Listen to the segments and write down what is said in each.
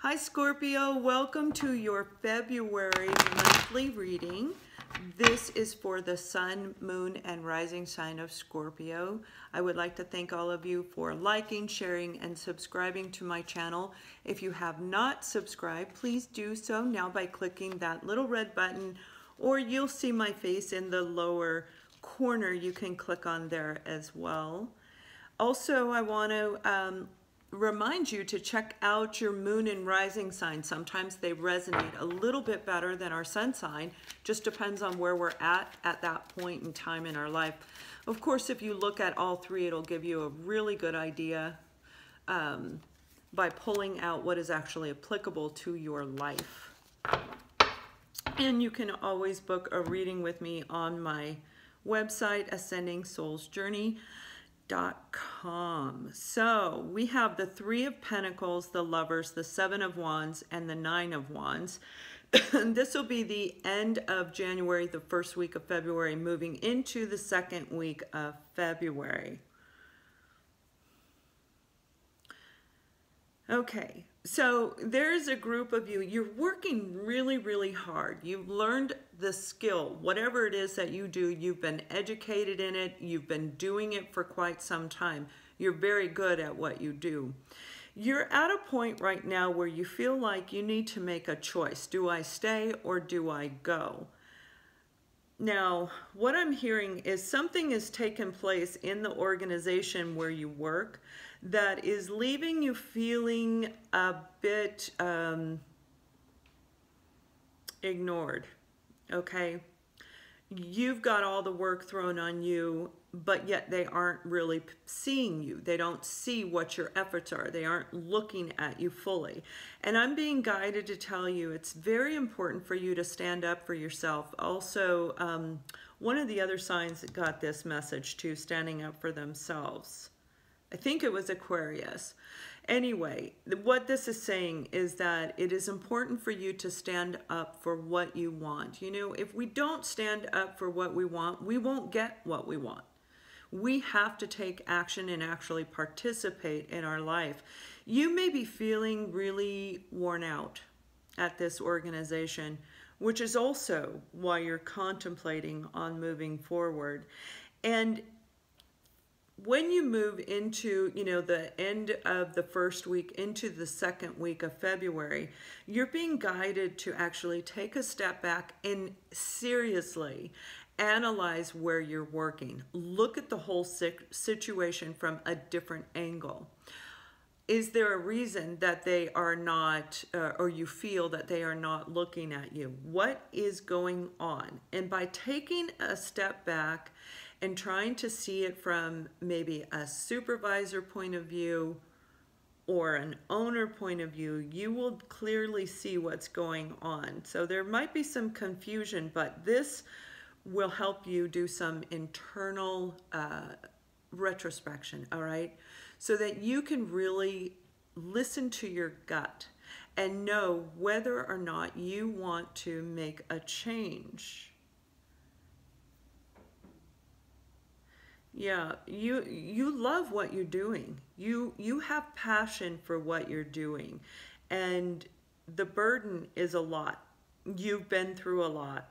Hi Scorpio, welcome to your February monthly reading. This is for the sun, moon, and rising sign of Scorpio. I would like to thank all of you for liking, sharing, and subscribing to my channel. If you have not subscribed, please do so now by clicking that little red button, or you'll see my face in the lower corner. You can click on there as well. Also, I want to remind you to check out your moon and rising sign. Sometimes they resonate a little bit better than our sun sign. Just depends on where we're at that point in time in our life. Of course, if you look at all three, it'll give you a really good idea by pulling out what is actually applicable to your life. And you can always book a reading with me on my website, ascendingsoulsjourney.com. So we have the Three of Pentacles, the Lovers, the Seven of Wands, and the Nine of Wands. This will be the end of January, the first week of February, moving into the second week of February. Okay, so there's a group of you, you're working really, really hard. You've learned the skill, whatever it is that you do, you've been educated in it, you've been doing it for quite some time. You're very good at what you do. You're at a point right now where you feel like you need to make a choice. Do I stay or do I go? Now, what I'm hearing is something has taken place in the organization where you work that is leaving you feeling a bit ignored, okay? You've got all the work thrown on you, but yet they aren't really seeing you. They don't see what your efforts are. They aren't looking at you fully. And I'm being guided to tell you it's very important for you to stand up for yourself. Also, one of the other signs that got this message too, standing up for themselves. I think it was Aquarius. Anyway, what this is saying is that it is important for you to stand up for what you want. You know, if we don't stand up for what we want, we won't get what we want. We have to take action and actually participate in our life. You may be feeling really worn out at this organization, which is also why you're contemplating on moving forward. And when you move into, you know, the end of the first week into the second week of February, you're being guided to actually take a step back and seriously analyze where you're working. Look at the whole situation from a different angle. Is there a reason that they are not, or you feel that they are not looking at you? What is going on? And by taking a step back and trying to see it from maybe a supervisor point of view or an owner point of view, you will clearly see what's going on. So there might be some confusion, but this will help you do some internal retrospection, all right? So that you can really listen to your gut and know whether or not you want to make a change. Yeah, you love what you're doing. You have passion for what you're doing. And the burden is a lot. You've been through a lot.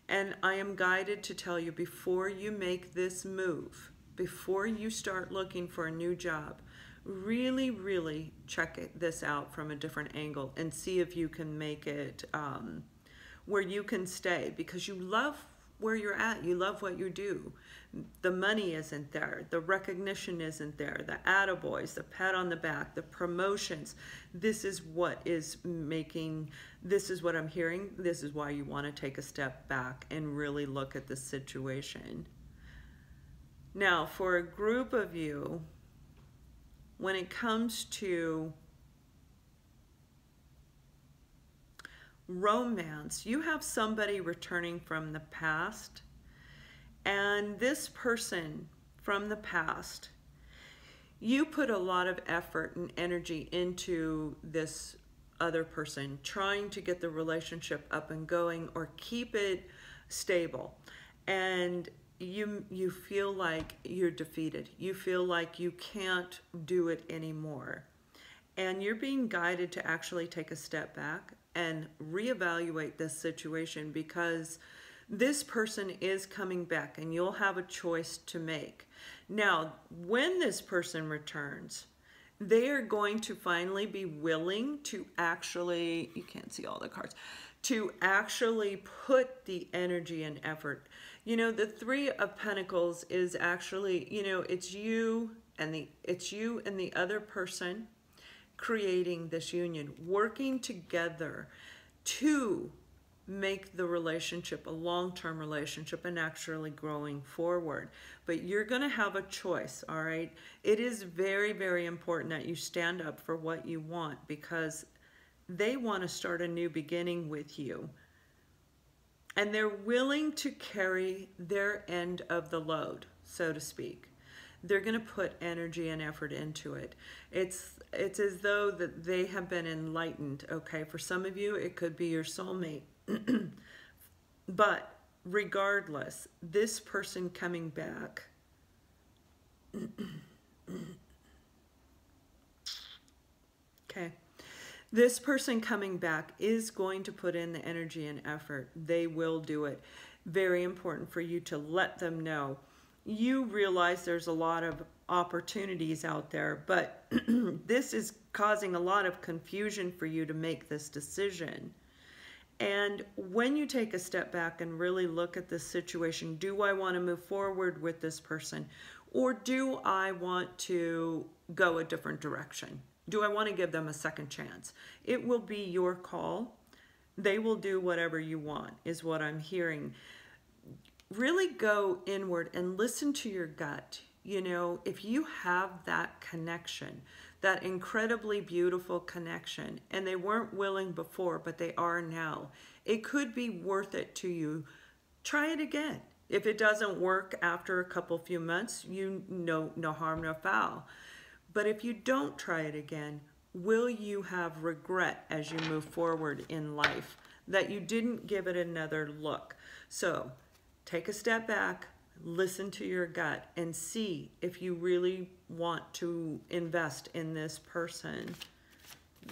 And I am guided to tell you, before you make this move, before you start looking for a new job, really, really check this out from a different angle and see if you can make it where you can stay, because you love where you're at. You love what you do. The money isn't there. The recognition isn't there. The attaboys, the pat on the back, the promotions. This is what is making, this is what I'm hearing. This is why you want to take a step back and really look at the situation. Now, for a group of you, when it comes to romance, you have somebody returning from the past, and this person from the past, you put a lot of effort and energy into this other person, trying to get the relationship up and going or keep it stable, and you feel like you're defeated. You feel like you can't do it anymore. And you're being guided to actually take a step back and reevaluate this situation, because this person is coming back and you'll have a choice to make. Now, when this person returns, they are going to finally be willing to actually, you can't see all the cards, to actually put the energy and effort. You know, the Three of Pentacles is actually, you know, it's you and the other person creating this union, working together to make the relationship a long-term relationship and actually growing forward. But you're going to have a choice, all right? It is very, very important that you stand up for what you want, because they want to start a new beginning with you. And they're willing to carry their end of the load, so to speak. They're going to put energy and effort into it. It's as though that they have been enlightened, okay? For some of you, it could be your soulmate. But regardless, this person coming back, okay, this person coming back is going to put in the energy and effort. They will do it. Very important for you to let them know. You realize there's a lot of opportunities out there, but this is causing a lot of confusion for you to make this decision. And when you take a step back and really look at this situation, do I want to move forward with this person, or do I want to go a different direction? Do I want to give them a second chance? It will be your call. They will do whatever you want, is what I'm hearing. Really go inward and listen to your gut. You know, if you have that connection, that incredibly beautiful connection, and they weren't willing before, but they are now, it could be worth it to you. Try it again. If it doesn't work after a few months, you know, no harm, no foul. But if you don't try it again, will you have regret as you move forward in life that you didn't give it another look? So take a step back, listen to your gut, and see if you really want to invest in this person.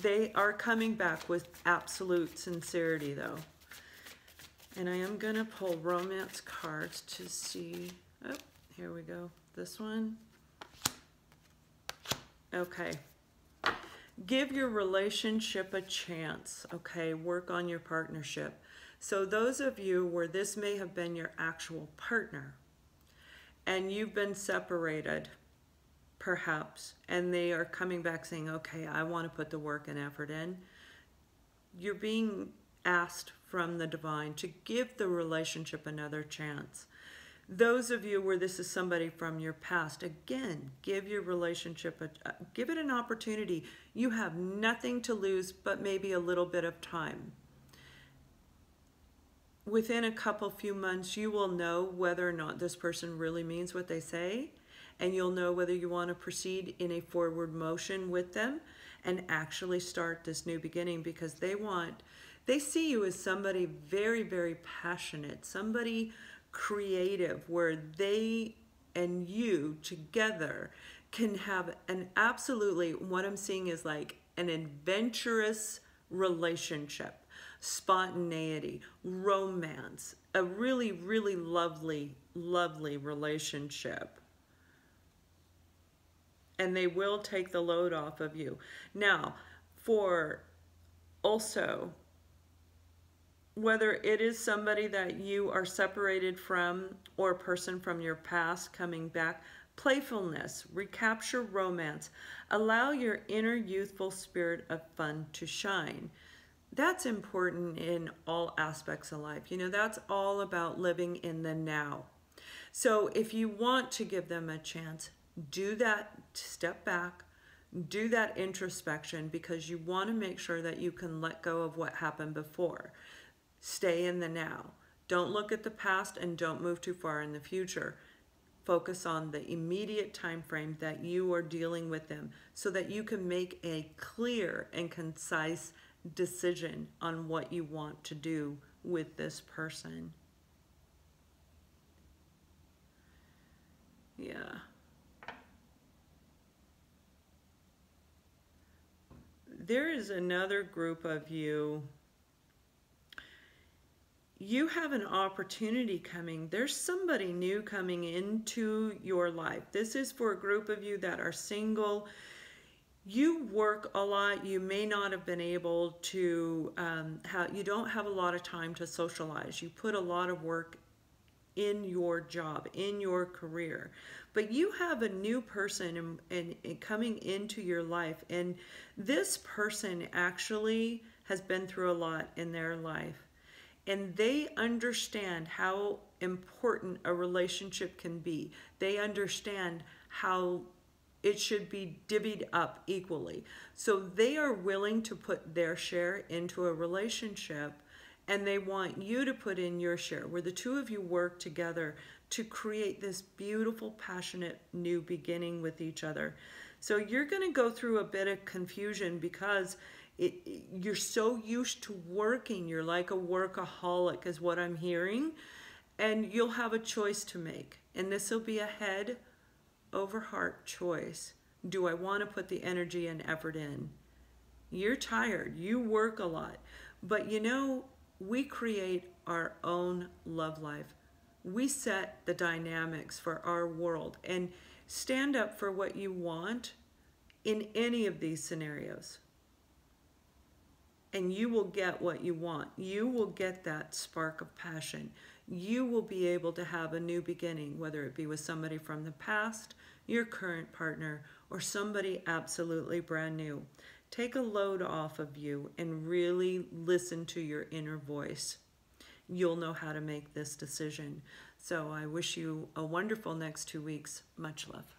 They are coming back with absolute sincerity, though. And I am going to pull romance cards to see. Oh, here we go. This one. Okay. Give your relationship a chance, okay? Work on your partnership. So those of you where this may have been your actual partner, and you've been separated, perhaps, and they are coming back saying, okay, I want to put the work and effort in. You're being asked from the divine to give the relationship another chance. Those of you where this is somebody from your past, again, give your relationship, give it an opportunity. You have nothing to lose but maybe a little bit of time. Within a few months, you will know whether or not this person really means what they say, and you'll know whether you want to proceed in a forward motion with them and actually start this new beginning, because they see you as somebody very, very passionate, somebody creative, where they and you together can have an absolutely, what I'm seeing is like an adventurous relationship. Spontaneity, romance, a really, really lovely, lovely relationship. And they will take the load off of you. Now, for also, whether it is somebody that you are separated from or a person from your past coming back, playfulness, recapture romance, allow your inner youthful spirit of fun to shine. That's important in all aspects of life. You know, that's all about living in the now. So if you want to give them a chance, do that, step back, do that introspection, because you want to make sure that you can let go of what happened before. Stay in the now. Don't look at the past and don't move too far in the future. Focus on the immediate time frame that you are dealing with them, so that you can make a clear and concise decision on what you want to do with this person. Yeah. there is another group of you. You have an opportunity coming. There's somebody new coming into your life. This is for a group of you that are single. You work a lot. You may not have been able to, you don't have a lot of time to socialize. You put a lot of work in your job, in your career. But you have a new person and coming into your life. And this person actually has been through a lot in their life. And they understand how important a relationship can be. They understand how it should be divvied up equally. So they are willing to put their share into a relationship, and they want you to put in your share, where the two of you work together to create this beautiful, passionate new beginning with each other. So you're going to go through a bit of confusion because you're so used to working. You're like a workaholic is what I'm hearing. And you'll have a choice to make. And this will be a head over heart choice. Do I want to put the energy and effort in? You're tired. You work a lot. But you know, we create our own love life. We set the dynamics for our world. And stand up for what you want in any of these scenarios. And you will get what you want. You will get that spark of passion. You will be able to have a new beginning, whether it be with somebody from the past, your current partner, or somebody absolutely brand new. Take a load off of you and really listen to your inner voice. You'll know how to make this decision. So I wish you a wonderful next 2 weeks. Much love.